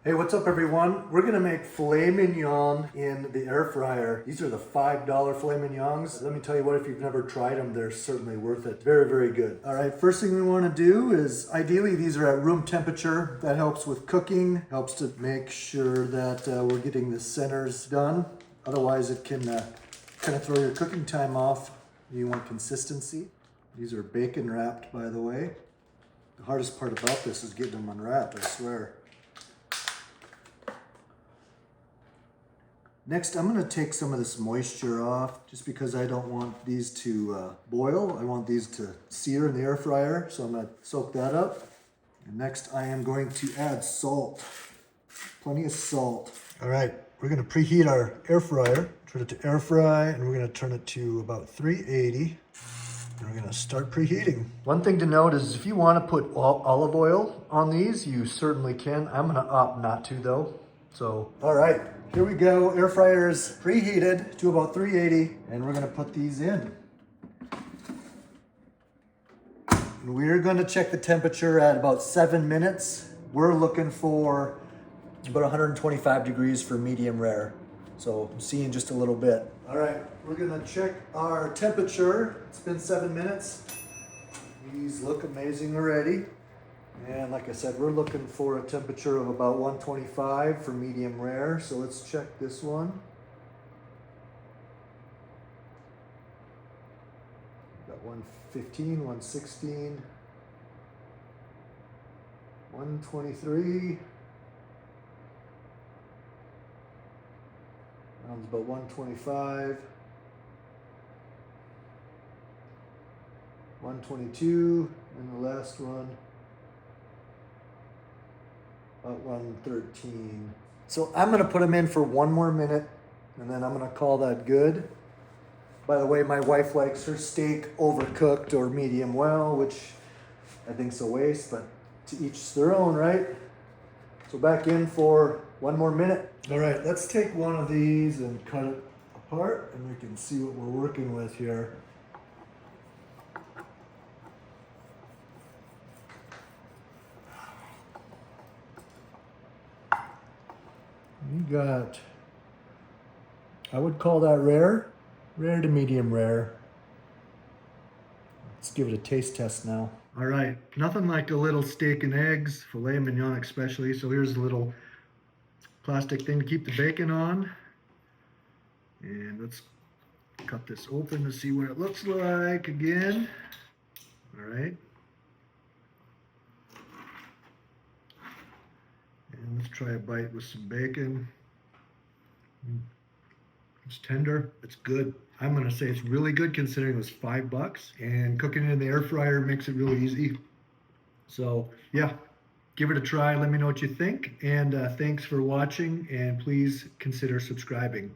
Hey, what's up everyone? We're gonna make filet mignon in the air fryer. These are the $5 filet mignons. Let me tell you what, if you've never tried them, they're certainly worth it. Very, very good. All right, first thing we wanna do is, ideally these are at room temperature. That helps with cooking, helps to make sure that we're getting the centers done. Otherwise it can kind of throw your cooking time off. You want consistency. These are bacon wrapped, by the way. The hardest part about this is getting them unwrapped, I swear. Next, I'm gonna take some of this moisture off just because I don't want these to boil. I want these to sear in the air fryer, so I'm gonna soak that up. And next, I am going to add salt, plenty of salt. All right, we're gonna preheat our air fryer, turn it to air fry, and we're gonna turn it to about 380. And we're gonna start preheating. One thing to note is if you wanna put olive oil on these, you certainly can. I'm gonna opt not to though. So, all right, here we go. Air fryer is preheated to about 380, and we're gonna put these in. And we're gonna check the temperature at about 7 minutes. We're looking for about 125 degrees for medium rare. So I'm seeing just a little bit. All right, we're gonna check our temperature. It's been 7 minutes. These look amazing already. And like I said, we're looking for a temperature of about 125 for medium rare. So let's check this one. Got 115, 116, 123. That one's about 125. 122, and the last one about 113. So I'm gonna put them in for 1 more minute, and then I'm gonna call that good. By the way, my wife likes her steak overcooked or medium well, which I think's a waste, but to each their own, right? So back in for 1 more minute. All right, let's take one of these and cut it apart, and we can see what we're working with here. You got, I would call that rare to medium rare. Let's give it a taste test now. All right, nothing like a little steak and eggs, filet mignon especially. So here's a little plastic thing to keep the bacon on. And let's cut this open to see what it looks like again. All right. And let's try a bite with some bacon. It's tender, it's good. I'm gonna say it's really good considering it was $5, and cooking it in the air fryer makes it really easy. So yeah, give it a try. Let me know what you think, and thanks for watching, and please consider subscribing.